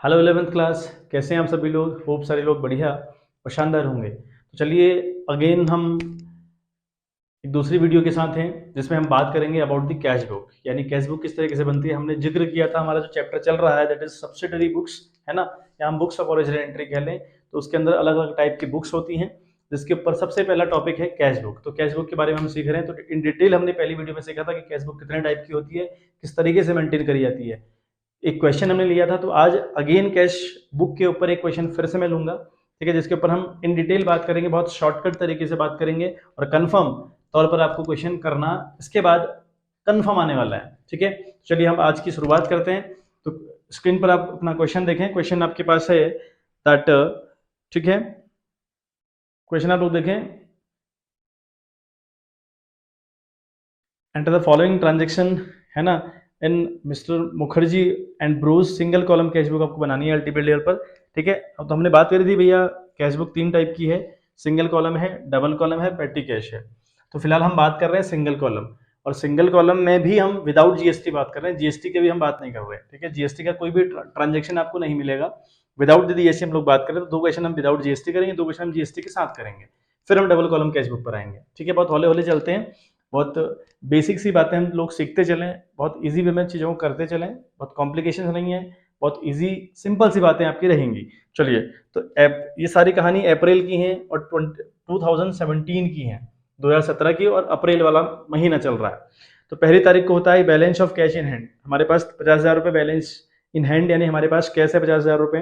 Hello 11th class, कैसे हैं आप सभी लोग। होप सारे लोग बढ़िया और शानदार होंगे। तो चलिए अगेन हम एक दूसरी वीडियो के साथ हैं जिसमें हम बात करेंगे अबाउट द कैश बुक, यानी कैश बुक किस तरीके से बनती है। हमने जिक्र किया था, हमारा जो चैप्टर चल रहा है दैट इज सब्सिडरी बुक्स, है ना, या हम बुक्स ऑफ ओरिजिनल एंट्री कह लें। तो उसके अंदर अलग अलग टाइप की बुक्स होती हैं, जिसके ऊपर सबसे पहला टॉपिक है कैश बुक। तो कैश बुक के बारे में हम सीख रहे हैं। तो इन डिटेल हमने पहली वीडियो में सीखा था कि कैश बुक कितने टाइप की होती है, किस तरीके से मेंटेन करी जाती है। एक क्वेश्चन हमने लिया था, तो आज अगेन कैश बुक के ऊपर एक क्वेश्चन फिर से मैं लूंगा, ठीक है, जिसके ऊपर हम इन डिटेल बात करेंगे, बहुत शॉर्टकट तरीके से बात करेंगे और कंफर्म तौर पर आपको क्वेश्चन करना इसके बाद कंफर्म आने वाला है। ठीक है, चलिए हम आज की शुरुआत करते हैं। तो स्क्रीन पर आप अपना क्वेश्चन देखें। क्वेश्चन आपके पास है दैट, ठीक है, क्वेश्चन आप लोग देखें। एंटर द फॉलोइंग ट्रांजेक्शन, है ना, in Mister Mukherjee and bros single column cash book आपको बनानी है अल्टीमेट लेवल पर। ठीक है, अब तो हमने बात करी थी भैया कैश बुक तीन टाइप की है, सिंगल कॉलम है, डबल कॉलम है, पेटी कैश है। तो फिलहाल हम बात कर रहे हैं सिंगल कॉलम, और सिंगल कॉलम में भी हम विदाउट जीएसटी बात कर रहे हैं, जीएसटी की भी हम बात नहीं कर रहे हैं। ठीक है, जीएसटी का कोई भी ट्रांजेक्शन आपको नहीं मिलेगा। विदाउट जीएसटी हम लोग बात करें तो दो क्वेश्चन हम विदाउट जीएसटी करेंगे, दो क्वेश्चन हम जीएसटी के साथ करेंगे, फिर हम डबल कॉलम कैश बुक पर आएंगे। ठीक है, बहुत हौले हौले चलते हैं, बहुत बेसिक सी बातें हम लोग सीखते चलें, बहुत इजी वे में चीज़ों को करते चलें, बहुत कॉम्प्लिकेशन नहीं है, बहुत इजी सिंपल सी बातें आपकी रहेंगी। चलिए, तो ये सारी कहानी अप्रैल की है और 2017 की है, 2017 की, और अप्रैल वाला महीना चल रहा है। तो पहली तारीख को होता है balance of cash in hand. हमारे पास 50,000 रुपये बैलेंस इन हैंड, यानी हमारे पास कैश है 50,000 रुपये।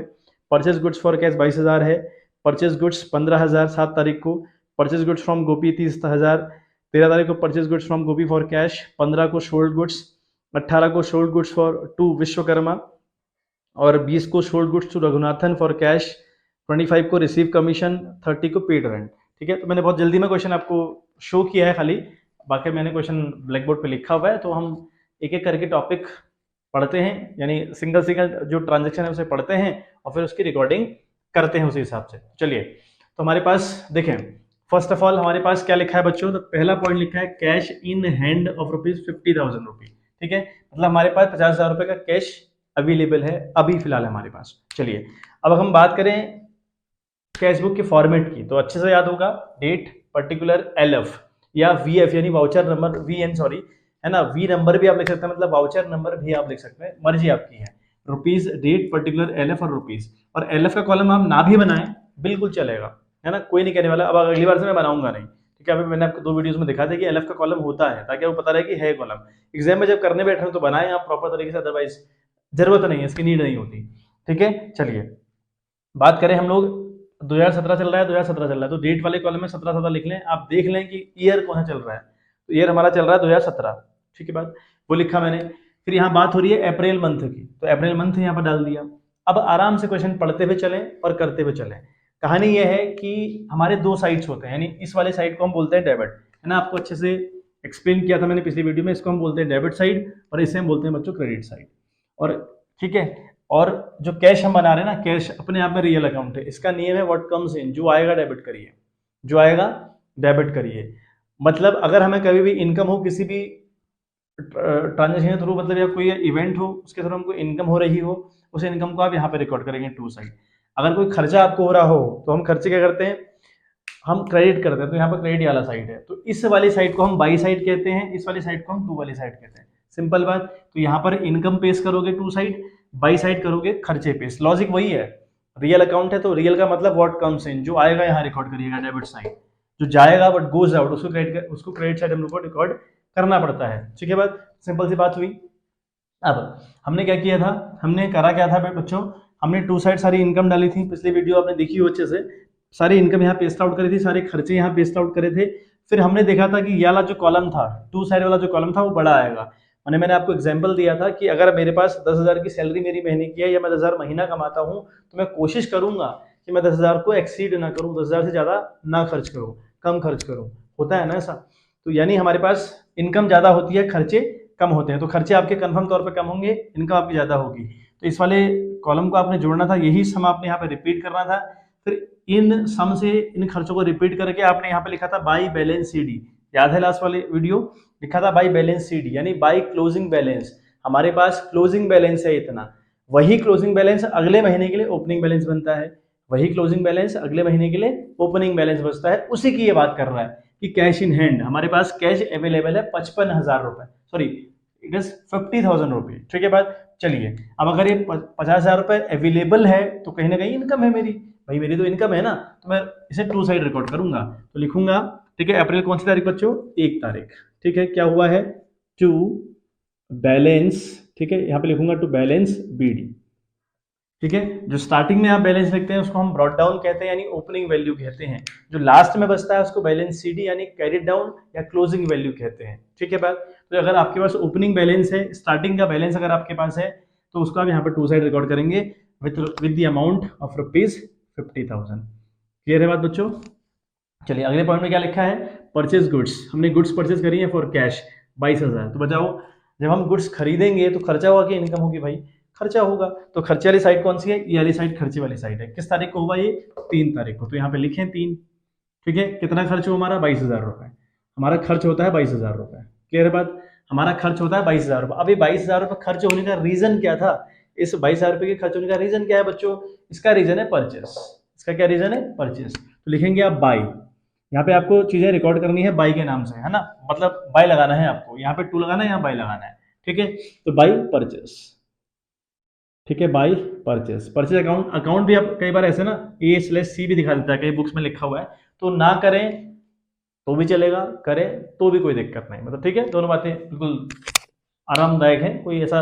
परचेज गुड्स फॉर कैश 22,000 है। परचेज गुड्स 15,000 7 तारीख को। परचेज गुड्स फ्रॉम गोपी 30,000। 13 तारीख को purchase goods from Gopi for cash. 15 को सोल्ड गुड्स। 18 को sold goods for to Vishwakarma, और 20 को sold goods to Raghunathan for cash. 25 को रिसीव कमीशन। 30 को पेड रेंट। ठीक है, तो मैंने बहुत जल्दी में क्वेश्चन आपको शो किया है खाली, बाकी मैंने क्वेश्चन ब्लैक बोर्ड पे लिखा हुआ है। तो हम एक एक करके टॉपिक पढ़ते हैं, यानी सिंगल सिंगल जो ट्रांजेक्शन है उसे पढ़ते हैं और फिर उसकी रिकॉर्डिंग करते हैं उसी हिसाब से। चलिए, तो हमारे पास देखें, फर्स्ट ऑफ ऑल हमारे पास क्या लिखा है बच्चों, तो पहला पॉइंट लिखा है cash in hand of ₹50,000 rupees. ठीक है, मतलब हमारे पास 50,000 रुपए का कैश अवेलेबल है अभी फिलहाल हमारे पास। चलिए, अब हम बात करें कैश बुक के फॉर्मेट की, तो अच्छे से याद होगा, डेट, पर्टिकुलर, एलएफ या वीएफ यानी वाउचर नंबर, वीएन सॉरी, है ना, वी नंबर भी आप लिख सकते हैं, मतलब वाउचर नंबर भी आप लिख सकते हैं, मर्जी आपकी है। रुपीज, डेट, पर्टिकुलर, एलएफ और रुपीज। और एलएफ का कॉलम आप ना भी बनाएं बिल्कुल चलेगा, है ना, कोई नहीं कहने वाला। अब अगली बार से मैं बनाऊंगा नहीं, ठीक है। अभी मैंने आपको 2 वीडियोस में दिखा दिया कि एलएफ का कॉलम होता है, ताकि आपको पता रहे कि है कॉलम। एग्जाम में जब करने बैठे हो तो बनाएं आप प्रॉपर तरीके से, अदरवाइज जरूरत नहीं है, इसकी नीड नहीं होती। ठीक है, चलिए बात करें हम लोग, 2017 चल रहा है, 2017 चल रहा है, तो डेट वाले कॉलम में 17 लिख लें, आप देख लें कि ईयर कौन सा चल रहा है। तो ईयर हमारा चल रहा है 2017, ठीक है, बात वो लिखा मैंने। फिर यहाँ बात हो रही है अप्रैल मंथ की, तो अप्रैल मंथ यहाँ पर डाल दिया। अब आराम से क्वेश्चन पढ़ते हुए चलें और करते हुए चलें। कहानी यह है कि हमारे दो साइड्स होते हैं, यानी इस वाले साइड को हम बोलते हैं डेबिट, है ना, आपको अच्छे से एक्सप्लेन किया था मैंने पिछली वीडियो में। इसको हम बोलते हैं डेबिट साइड और इसे हम बोलते हैं बच्चों क्रेडिट साइड। और ठीक है, और जो कैश हम बना रहे हैं ना, कैश अपने आप में रियल अकाउंट है, इसका नियम है व्हाट कम्स इन, जो आएगा डेबिट करिए, जो आएगा डेबिट करिए। मतलब अगर हमें कभी भी इनकम हो किसी भी ट्रांजेक्शन के थ्रू, मतलब या कोई इवेंट हो उसके थ्रू हमको इनकम हो रही हो, उस इनकम को आप यहाँ पे रिकॉर्ड करेंगे टू साइड। अगर कोई खर्चा आपको हो रहा हो तो हम खर्चे क्या करते हैं, हम क्रेडिट करते हैं, तो यहाँ पर क्रेडिट वाला साइड है, तो इस वाली साइड को हम बाई साइड कहते हैं, इस वाली साइड को हम टू वाली साइड कहते हैं। सिंपल बात। तो यहाँ पर इनकम पेश करोगे टू साइड, बाई साइड करोगे खर्चे पेश, लॉजिक वही है। रियल अकाउंट है तो रियल का मतलब व्हाट कम्स इन, जो आएगा यहाँ रिकॉर्ड करिएगा डेबिट साइड, जो जाएगा बट गोज आउट उसको क्रेडिट साइड हम लोग को रिकॉर्ड करना पड़ता है। ठीक है, बात सिंपल सी बात हुई। अब हमने क्या किया था, हमने करा क्या था बच्चों, हमने टू साइड सारी इनकम डाली थी, पिछली वीडियो आपने देखी हो अच्छे से, सारी इनकम यहाँ पेस्ट आउट करी थी, सारे खर्चे यहाँ पेस्ट आउट करे थे। फिर हमने देखा था कि ये वाला जो कॉलम था, टू साइड वाला जो कॉलम था वो बड़ा आएगा। मैंने आपको एग्जांपल दिया था कि अगर मेरे पास 10,000 की सैलरी मेरी महीने की है, या मैं 10,000 महीना कमाता हूँ, तो मैं कोशिश करूंगा कि मैं 10,000 को एक्सीड ना करूँ, 10,000 से ज़्यादा ना खर्च करूँ, कम खर्च करूँ, होता है ना ऐसा। तो यानी हमारे पास इनकम ज़्यादा होती है, खर्चे कम होते हैं, तो खर्चे आपके कन्फर्म तौर पर कम होंगे, इनकम आपकी ज़्यादा होगी। तो इस वाले कॉलम को आपने जोड़ना था, यही सम आपने यहाँ पे रिपीट करना था। फिर इन सम से इन खर्चों को रिपीट करके आपने यहाँ पे लिखा था बाई बैलेंस सीडी, याद है लास्ट वाले वीडियो, लिखा था बाई बैलेंस सीडी, यानी बाई क्लोजिंग बैलेंस। हमारे पास क्लोजिंग बैलेंस है इतना, वही क्लोजिंग बैलेंस अगले महीने के लिए ओपनिंग बैलेंस बनता है, वही क्लोजिंग बैलेंस अगले महीने के लिए ओपनिंग बैलेंस बचता है, उसी की ये बात कर रहा है कि कैश इन हैंड हमारे पास कैश अवेलेबल है 55,000 रुपए, सॉरी इट इज 50,000 रुपये। ठीक है बात। चलिए अब अगर ये 50,000 रुपये अवेलेबल है तो कहीं ना कहीं इनकम है मेरी, भाई मेरी तो इनकम है ना, तो मैं इसे टू साइड रिकॉर्ड करूंगा, तो लिखूंगा, ठीक है, अप्रैल कौन सी तारीख बच्चों, 1 तारीख, ठीक है, क्या हुआ है, टू बैलेंस, ठीक है, यहाँ पे लिखूंगा टू बैलेंस बीडी, ठीक है, जो स्टार्टिंग में आप बैलेंस लिखते हैं उसको हम ब्रॉट डाउन कहते हैं यानी ओपनिंग वैल्यू कहते हैं, जो लास्ट में बचता है उसको बैलेंस सीडी यानी कैरिड डाउन या क्लोजिंग वैल्यू कहते हैं। ठीक है बात। तो अगर आपके पास ओपनिंग बैलेंस है, स्टार्टिंग का बैलेंस अगर आपके पास है तो उसको आप यहाँ पर टू साइड रिकॉर्ड करेंगे with the amount of rupees 50,000। Clear है बात बच्चों। चलिए अगले पॉइंट में क्या लिखा है, परचेज गुड्स, हमने गुड्स परचेज करी है फॉर कैश 22,000। तो बताओ जब हम गुड्स खरीदेंगे तो खर्चा होगा कि इनकम होगी, भाई खर्चा होगा, तो खर्चे वाली साइड कौन सी है, ये वाली साइड खर्चे वाली साइड है। किस तारीख को हुआ ये, 3 तारीख को, तो यहाँ पे लिखें 3। ठीक है, कितना खर्च हुआ हमारा, 22,000 रुपए, हमारा खर्च होता है 22,000 रुपए। क्लियर बात, हमारा खर्च होता है 22,000 रुपए। अब ये 22,000 रुपए खर्च होने का रीजन क्या था, इस 22,000 रुपए के खर्च होने का रीजन क्या है बच्चों, इसका रीजन है परचेस, इसका क्या रीजन है, परचेस। तो लिखेंगे आप बाई, यहाँ पे आपको चीजें रिकॉर्ड करनी है बाई के नाम से, है ना, मतलब बाई लगाना है आपको, यहाँ पे टू लगाना है, यहाँ बाई लगाना है। ठीक है, तो बाई परचेस, ठीक है, by purchase. Purchase account, account भी आप कई बार ऐसे ना A/C भी दिखा देता है, कई बुक्स में लिखा हुआ है, तो ना करें तो भी चलेगा, करें तो भी कोई दिक्कत नहीं, मतलब ठीक है, दोनों बातें बिल्कुल आरामदायक है, कोई ऐसा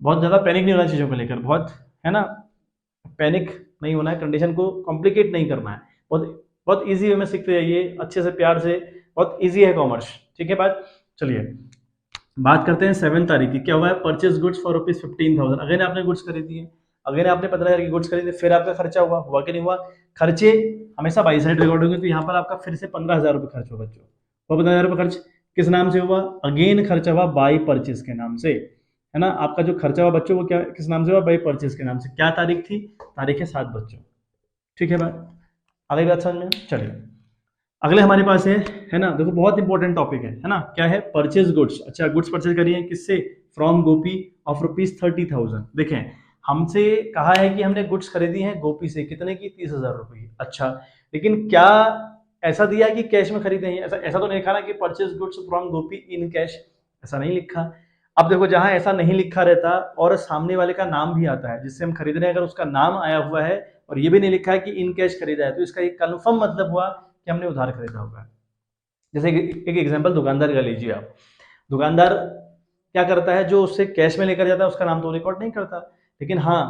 बहुत ज़्यादा पैनिक नहीं होना चीज़ों को लेकर, बहुत है ना, पैनिक नहीं होना है, कंडीशन को कॉम्प्लिकेट नहीं करना है, बहुत बहुत ईजी वे में सीखते जाइए, अच्छे से प्यार से, बहुत ईजी है कॉमर्स। ठीक है बात। चलिए बात करते हैं 7 तारीख की, क्या हुआ है, purchase goods for rupees 15,000। Again आपने गुड्स खरीदी है, अगेन आपने 15,000 की गुड्स खरीदी, फिर आपका खर्चा हुआ कि नहीं हुआ, खर्चे हमेशा बाई साइड रिकॉर्ड होंगे, तो यहाँ पर आपका फिर से 15,000 रुपये खर्च हुआ बच्चों, वो 15,000 रुपये खर्च किस नाम से हुआ, अगेन खर्चा हुआ बाई परचेज के नाम से, है ना, आपका जो खर्चा हुआ बच्चों वो क्या किस नाम से हुआ, बाई परचेज के नाम से। क्या तारीख थी, तारीख है 7 बच्चों। ठीक है बात, अगली बात समझ में। चलिए अगले हमारे पास है ना, देखो बहुत इंपॉर्टेंट टॉपिक है ना, क्या है, परचेज गुड्स। अच्छा गुड्स परचेज करिए किससे, फ्रॉम गोपी ऑफ रुपीज 30,000। देखें हमसे कहा है कि हमने गुड्स खरीदी है गोपी से, कितने की, 30,000 रुपए की। अच्छा लेकिन क्या ऐसा दिया कि कैश में खरीदे हैं, ऐसा ऐसा तो नहीं लिखा ना कि purchase goods from Gopi in cash, ऐसा नहीं लिखा। अब देखो जहां ऐसा नहीं लिखा रहता और सामने वाले का नाम भी आता है जिससे हम खरीद रहे हैं, अगर उसका नाम आया हुआ है और ये भी नहीं लिखा है कि इन कैश खरीदा है, तो इसका एक कन्फर्म मतलब हुआ कि हमने उधार खरीदा होगा। जैसे एक एग्जांपल दुकानदार का लीजिए आप, दुकानदार क्या करता है, जो उससे कैश में लेकर जाता है उसका नाम तो रिकॉर्ड नहीं करता, लेकिन हाँ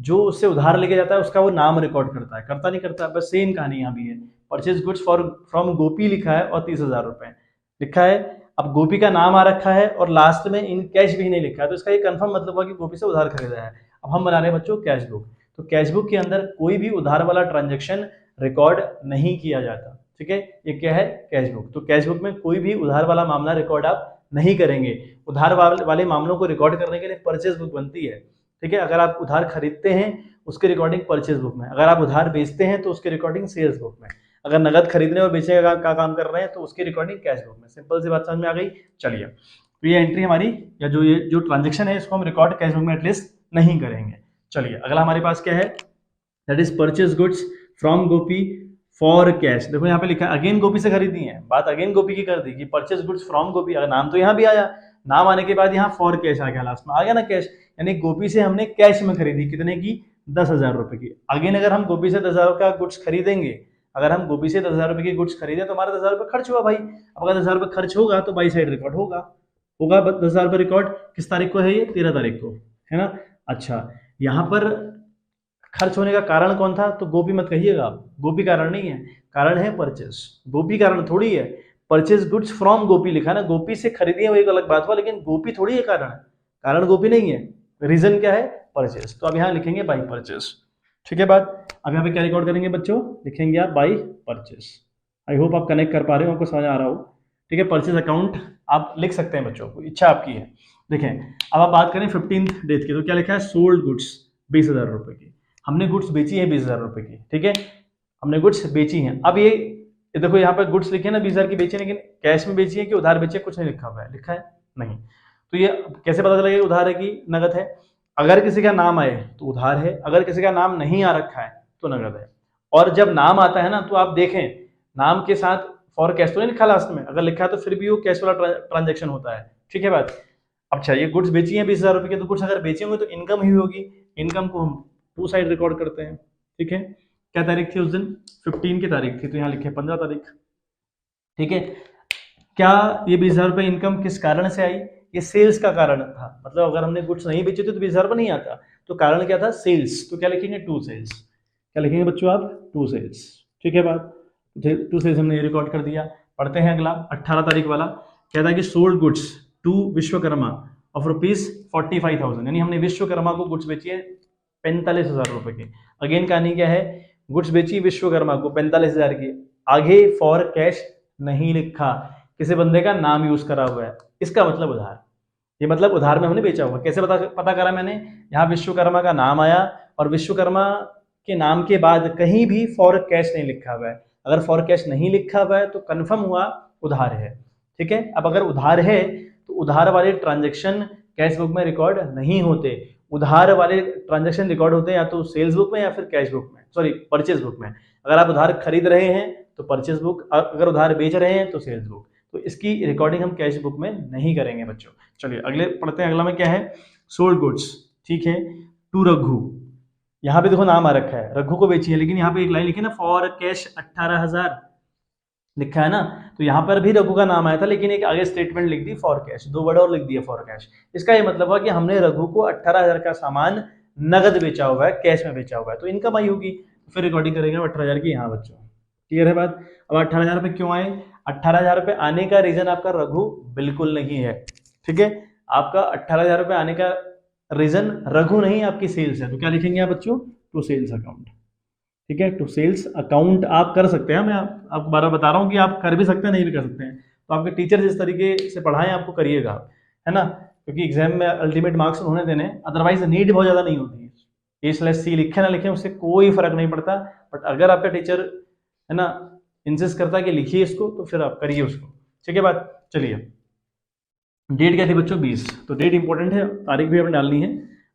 जो उससे उधार लेके जाता है उसका वो नाम रिकॉर्ड करता है, करता नहीं करता, बस सेम कहानी यहाँ भी है। परचेज गुड्स फॉर फ्रॉम गोपी लिखा है और 30,000 रुपए लिखा है, अब गोपी का नाम आ रखा है और लास्ट में इन कैश भी नहीं लिखा है, तो इसका ये कंफर्म मतलब हुआ कि गोपी से उधार खरीदा है। अब हम बना रहे हैं बच्चों कैश बुक, तो कैश बुक के अंदर कोई भी उधार वाला ट्रांजेक्शन रिकॉर्ड नहीं किया जाता। ठीक है, ये क्या है, कैश बुक। तो कैश बुक में कोई भी उधार वाला मामला रिकॉर्ड आप नहीं करेंगे, उधार वाले मामलों को रिकॉर्ड करने के लिए परचेज बुक बनती है। ठीक है, अगर आप उधार खरीदते हैं उसकी रिकॉर्डिंग परचेज बुक में, अगर आप उधार बेचते हैं तो उसकी रिकॉर्डिंग सेल्स बुक में, अगर नगद खरीदने और बेचने का काम कर रहे हैं तो उसकी रिकॉर्डिंग कैश बुक में। सिंपल सी बात समझ में आ गई। चलिए तो ये एंट्री हमारी या ये जो ट्रांजेक्शन है इसको हम रिकॉर्ड कैश बुक में एटलीस्ट नहीं करेंगे। चलिए अगला हमारे पास क्या है, that is purchase goods from Gopi for cash. देखो यहाँ पे लिखा है अगेन गोपी से खरीदी है, बात अगेन गोपी की कर दी कि परचेज गुड्स फ्रॉम गोपी, अगर नाम तो यहाँ भी आया, नाम आने के बाद यहाँ फॉर कैश आ गया, लास्ट में आ गया ना कैश, यानी गोपी से हमने कैश में खरीदी, कितने की, 10,000 रुपए की। अगेन अगर हम गोपी से 10,000 का गुड्स खरीदेंगे, अगर हम गोपी से 10,000 रुपए की गुड्स खरीदे तो हमारा 10,000 रुपए खर्च हुआ भाई। अब अगर 10,000 रुपए खर्च होगा तो बाई साइड रिकॉर्ड होगा 10,000 रुपए रिकॉर्ड किस तारीख को है, ये 13 तारीख को है ना। अच्छा यहाँ पर खर्च होने का कारण कौन था, तो गोपी मत कहिएगा आप, गोपी कारण नहीं है, कारण है परचेज, गोपी कारण थोड़ी है। परचेज गुड्स फ्रॉम गोपी लिखा ना, गोपी से खरीदी है वो एक अलग बात हुआ, लेकिन गोपी थोड़ी है कारण, कारण गोपी नहीं है, रीजन क्या है, परचेज। तो अब यहाँ लिखेंगे बाई परचेज। ठीक है बात। अब यहाँ पे क्या रिकॉर्ड करेंगे बच्चों, लिखेंगे आप बाई परचेज। आई होप आप कनेक्ट कर पा रहे हो, आपको समझ आ रहा हो। ठीक है, परचेज अकाउंट आप लिख सकते हैं बच्चों को, इच्छा आपकी है। देखें अब आप बात करें 15th डेट की, तो क्या लिखा है, सोल्ड गुड्स 20,000 रुपए की, हमने गुड्स बेची है 20,000 रुपए की। ठीक है, हमने गुड्स बेची हैं। अब ये देखो यहाँ पर गुड्स लिखे ना 20,000 की बेची, लेकिन कैश में बेची है कि उधार बेची है, कुछ नहीं लिखा हुआ है, लिखा है नहीं, तो ये कैसे पता चलेगा उधार है कि नगद है। अगर किसी का नाम आए तो उधार है, अगर किसी का नाम नहीं आ रखा है तो नगद है। और जब नाम आता है ना तो आप देखें नाम के साथ फॉर कैश तो नहीं लिखा लास्ट में, अगर लिखा है तो फिर भी वो कैश वाला ट्रांजेक्शन होता है, ठीक है बात। अच्छा ये गुड्स बेची है 20,000 रुपए की, तो गुड्स अगर बेचे होंगे तो इनकम ही होगी, इनकम को हम टू साइड रिकॉर्ड करते हैं, ठीक है। क्या तारीख थी उस दिन, 15 की तारीख थी, तो यहाँ लिखे 15 तारीख, ठीक है। क्या ये 20,000 रुपए इनकम किस कारण से आई, ये सेल्स का कारण था, मतलब अगर हमने गुड्स नहीं बेचे थे तो 20,000 रुपए नहीं आता, तो कारण क्या था, सेल्स, तो क्या लिखेंगे, टू सेल्स। क्या लिखेंगे बच्चों आप, टू सेल्स, ठीक है बात। टू सेल्स हमने ये रिकॉर्ड कर दिया। पढ़ते हैं अगला 18 तारीख वाला, क्या था कि sold goods to Vishwakarma of rupees 45,000, यानी हमने विश्वकर्मा को गुड्स बेची है 45,000 रुपए की। अगेन कहानी क्या है, गुड्स बेची विश्वकर्मा को 45,000 की, आगे फॉर कैश नहीं लिखा, किसी बंदे का नाम यूज करा हुआ है, इसका मतलब उधार। ये मतलब उधार में हमने बेचा हुआ, कैसे पता करा मैंने, यहाँ विश्वकर्मा का नाम आया और विश्वकर्मा के नाम के बाद कहीं भी फॉर कैश नहीं लिखा हुआ है, अगर फॉर कैश नहीं लिखा हुआ है तो कंफर्म हुआ उधार है, ठीक है। अब अगर उधार है तो उधार वाले ट्रांजेक्शन कैश बुक में रिकॉर्ड नहीं होते, उधार वाले ट्रांजेक्शन रिकॉर्ड होते हैं या तो सेल्स बुक में या फिर कैश बुक में, सॉरी परचेज बुक में। अगर आप उधार खरीद रहे हैं तो परचेज बुक, अगर उधार बेच रहे हैं तो सेल्स बुक, तो इसकी रिकॉर्डिंग हम कैश बुक में नहीं करेंगे बच्चों। चलिए अगले पढ़ते हैं, अगला में क्या है, सोल्ड गुड्स, ठीक है, टू रघु, यहाँ पे देखो नाम आ रखा है, रघु को बेची है, लेकिन यहाँ पे एक लाइन लिखी ना फॉर कैश 18,000 लिखा है ना, तो यहाँ पर भी रघु का नाम आया था, लेकिन एक आगे स्टेटमेंट लिख दी फॉर कैश, दो वर्ड और लिख दिया फॉर कैश। इसका ये मतलब हुआ कि हमने रघु को 18,000 का सामान नगद बेचा हुआ है, कैश में बेचा हुआ है, तो इनकम आई होगी, फिर रिकॉर्डिंग करेंगे 18,000 की। यहाँ बच्चों क्लियर है बात। अब 18,000 रुपये क्यों आए, 18,000 रुपये आने का रीजन आपका रघु बिल्कुल नहीं है, ठीक है। आपका 18,000 रुपये आने का रीजन रघु नहीं, आपकी सेल्स है, तो क्या लिखेंगे आप बच्चों, टू सेल्स अकाउंट, ठीक है। टू सेल्स अकाउंट आप कर सकते हैं, मैं आपको बार बार बता रहा हूँ कि आप कर भी सकते हैं नहीं भी कर सकते हैं, तो आपके टीचर जिस तरीके से पढ़ाएं आपको करिएगा, है ना, क्योंकि एग्जाम में अल्टीमेट मार्क्स उन्होंने देने, अदरवाइज नीड बहुत ज़्यादा नहीं होती है, A/C लिखे ना लिखे उससे कोई फर्क नहीं पड़ता, बट अगर आपका टीचर है ना इंसिस्ट करता है कि लिखिए इसको, तो फिर आप करिए उसको, ठीक है बात। चलिए डेट क्या थी बच्चों, 20, तो डेट इंपॉर्टेंट है, तारीख भी हमें डालनी है।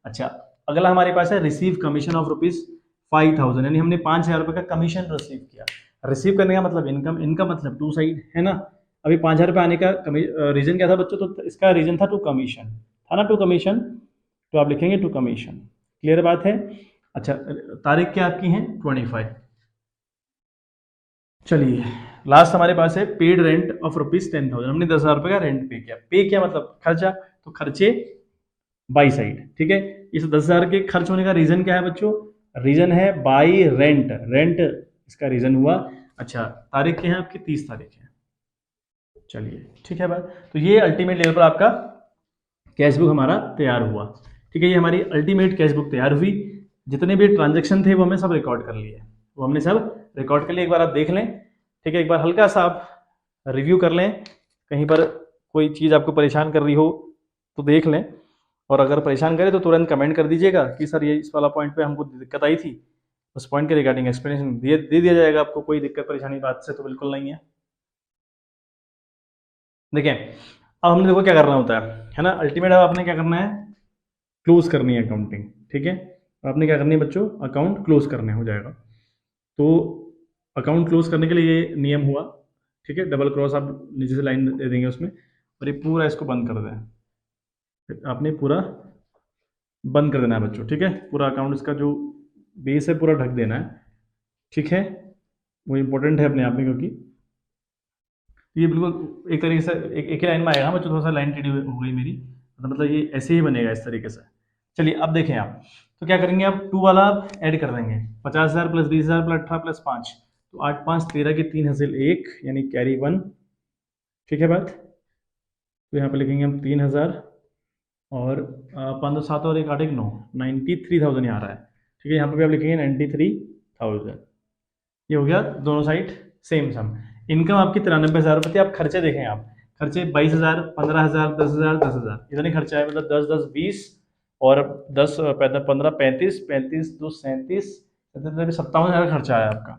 अच्छा अगला हमारे पास है रिसीव कमीशन ऑफ रुपीज 5,000, यानी हमने 5,000 रुपये का कमीशन रिसीव किया। रिसीव करने का मतलब इनकम, इनकम मतलब टू साइड, है ना। अभी 5,000 रुपये आने का रीजन क्या था बच्चों, तो इसका रीजन था टू कमीशन, था ना, टू कमीशन, तो आप लिखेंगे टू कमीशन, क्लियर बात है। अच्छा तारीख क्या आपकी है 25। चलिए लास्ट हमारे पास है पेड रेंट ऑफ रुपीज 10,000, हमने 10,000 रुपये का रेंट पे किया, पे किया मतलब खर्चा, तो खर्चे बाई साइड, ठीक है। इस 10,000 के खर्च होने का रीजन क्या है बच्चों, रीजन है बाई रेंट, रेंट इसका रीजन हुआ। अच्छा तारीख क्या है आपकी, 30 तारीख है, चलिए ठीक है बात। तो ये अल्टीमेट लेवल पर आपका कैश बुक हमारा तैयार हुआ, ठीक है। ये हमारी अल्टीमेट कैश बुक तैयार हुई, जितने भी ट्रांजेक्शन थे वो हमने सब रिकॉर्ड कर लिए, वो हमने सब रिकॉर्ड कर लिए, एक बार आप देख लें, ठीक है। एक बार हल्का सा आप रिव्यू कर लें, कहीं पर कोई चीज़ आपको परेशान कर रही हो तो देख लें, और अगर परेशान करे तो तुरंत कमेंट कर दीजिएगा कि सर ये इस वाला पॉइंट पे हमको दिक्कत आई थी, उस पॉइंट के रिगार्डिंग एक्सप्लेनेशन दे दिया जाएगा आपको, कोई दिक्कत परेशानी बात से तो बिल्कुल नहीं है। देखें अब हमने देखो क्या करना होता है ना, अल्टीमेट अब आपने क्या करना है, क्लोज करनी है अकाउंटिंग, ठीक है। आपने क्या करनी है बच्चों, अकाउंट क्लोज करने हो जाएगा, तो अकाउंट क्लोज करने के लिए ये नियम हुआ, ठीक है। डबल क्रॉस आप नीचे से लाइन दे देंगे उसमें, और ये पूरा इसको बंद कर दें, आपने पूरा बंद कर देना है बच्चों, ठीक है। पूरा अकाउंट इसका जो बेस है पूरा ढक देना है, ठीक है। वो इम्पोर्टेंट है अपने आप में, क्योंकि ये बिल्कुल एक तरीके से एक ही लाइन में आएगा बच्चों, थोड़ा सा लाइन टेढ़ी हो गई मेरी, मतलब ये ऐसे ही बनेगा इस तरीके से। चलिए अब देखें आप, तो क्या करेंगे आप, टू वाला आप ऐड कर देंगे, 50,000 प्लस 20,000 प्लस 18 प्लस 5, तो 8 5 13 की 3 हासिल 1, यानी कैरी 1, ठीक है बात। तो यहाँ पे लिखेंगे हम 3,000 और 5 7 और 1 8 1 9, 93,000 यहाँ आ रहा है, ठीक है। यहाँ पे भी आप लिखेंगे 93,000, ये हो गया दोनों साइड सेम सम। इनकम आपकी 93,000 रुपये थी। आप खर्चे देखें, आप खर्चे 22,000 15,000 10,000 10,000 इतने खर्चा है, मतलब 10 10 20 और 10 15 35 35 2 37 57,000 खर्चा आया आपका,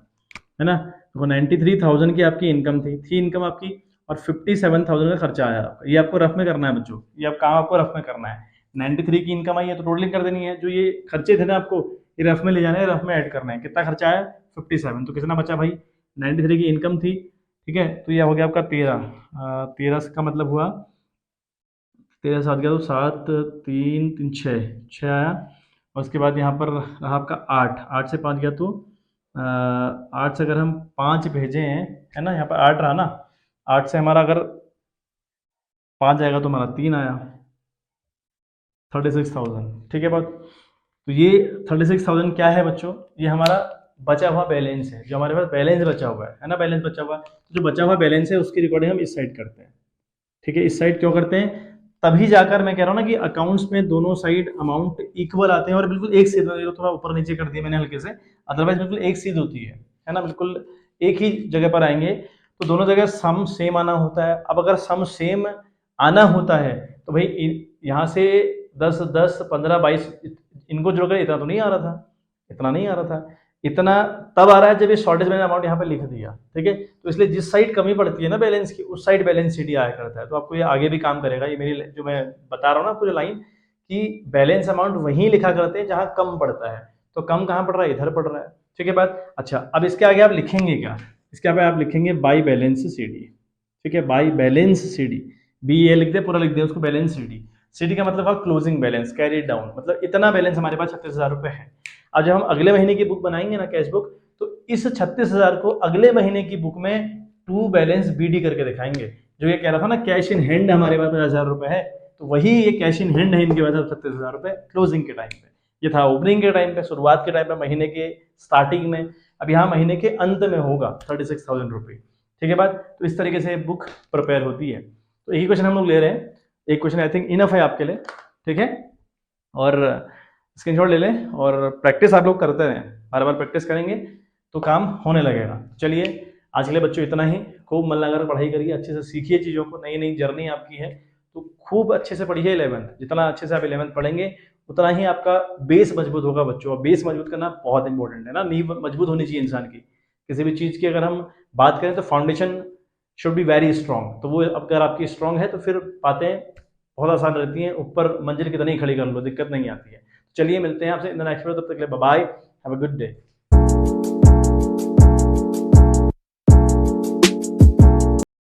है ना। तो 93,000 की आपकी इनकम थी इनकम आपकी, और 57,000 का खर्चा आया आपका। ये आपको रफ में करना है बच्चों, ये आप काम आपको रफ में करना है, 93 की इनकम आई है तो टोटलिंग कर देनी है। जो ये खर्चे थे ना आपको ये रफ में ले जाना है, रफ में ऐड करना है। कितना खर्चा आया 57, तो कितना बचा भाई 93 की इनकम थी, ठीक है, तो ये हो गया आपका 13, 13 का मतलब हुआ 13 सात गया तो 7 3 3 6 6 आया। और उसके बाद यहाँ पर रहा आपका 8, 8 से 5 गया तो 8 से अगर हम 5 भेजे हैं, है ना, यहाँ पर 8 रहा ना, 8 से हमारा अगर 5 जाएगा तो हमारा 3 आया, 36,000, ठीक है बात। तो ये 36,000 क्या है बच्चों, ये हमारा बचा हुआ बैलेंस है, जो हमारे पास बैलेंस बचा हुआ है ना, बैलेंस बचा हुआ है। तो जो बचा हुआ बैलेंस है उसकी रिकॉर्डिंग हम इस साइड करते हैं, ठीक है। इस साइड क्यों करते हैं, तभी जाकर मैं कह रहा हूँ ना कि अकाउंट्स में दोनों साइड अमाउंट इक्वल आते हैं और बिल्कुल एक सीध, थोड़ा ऊपर नीचे कर दिया मैंने हल्के से, अदरवाइज बिल्कुल एक सीध होती है ना, बिल्कुल एक ही जगह पर आएंगे। तो दोनों जगह सम सेम आना होता है। अब अगर सम सेम आना होता है तो भाई यहाँ से 10 10 15 22 इनको जोड़कर इतना तो नहीं आ रहा था, इतना नहीं आ रहा था, इतना तब आ रहा है जब ये शॉर्टेज मैंने अमाउंट यहाँ पे लिख दिया, ठीक है। तो इसलिए जिस साइड कमी पड़ती है ना बैलेंस की, उस साइड बैलेंस शीट आया करता है। तो आपको ये आगे भी काम करेगा, ये मेरी जो मैं बता रहा हूँ ना आपको जो लाइन, कि बैलेंस अमाउंट वहीं लिखा करते हैं जहां कम पड़ता है। तो कम कहाँ पड़ रहा है, इधर पड़ रहा है, ठीक है बात। अच्छा, अब इसके आगे आप लिखेंगे क्या, इसके आगे आप लिखेंगे बाई बैलेंस सी डी, ठीक है, by balance C D, B A लिख दे, पूरा लिख दे उसको, balance C D. C D का मतलब क्लोजिंग बैलेंस, कैरी डाउन, मतलब इतना बैलेंस हमारे पास 36,000 रुपए है। अब जब हम अगले महीने की बुक बनाएंगे ना कैश बुक, तो इस 36,000 को अगले महीने की बुक में टू बैलेंस बीडी करके दिखाएंगे। जो ये कह रहा था ना कैश इन हैंड हमारे पास 50,000 रुपए है, तो वही ये कैश इन हैंड है इनके पास 36,000 रुपए क्लोजिंग के टाइम पे। ये था ओपनिंग के टाइम पे, शुरुआत के टाइम पे, महीने के स्टार्टिंग में। अब यहाँ महीने के अंत में होगा 36,000 रुपये, ठीक है बात। तो इस तरीके से बुक प्रिपेयर होती है। तो यही क्वेश्चन हम लोग ले रहे हैं, एक क्वेश्चन आई थिंक इनफ है आपके लिए, ठीक है। और स्क्रीनशॉट ले लें और प्रैक्टिस आप लोग करते रहें, बार बार प्रैक्टिस करेंगे तो काम होने लगेगा। चलिए आज के लिए बच्चों इतना ही। खूब मन लगाकर पढ़ाई करिए, अच्छे से सीखिए चीज़ों को, नई नई जर्नी आपकी है तो खूब अच्छे से पढ़िए 11th। जितना अच्छे से आप 11th पढ़ेंगे उतना ही आपका बेस मजबूत होगा बच्चों। और बेस मजबूत करना बहुत इंपॉर्टेंट है ना, नींव मजबूत होनी चाहिए इंसान की। किसी भी चीज़ की अगर हम बात करें तो foundation should be very strong. तो वो अगर आपकी स्ट्रॉन्ग है तो फिर बातें बहुत आसान रहती हैं, ऊपर मंजिल कितनी खड़ी कर लो, दिक्कत नहीं आती है। चलिए मिलते हैं आपसे इन द नेक्स्ट वीडियो, तब तक के लिए bye bye, have a good day.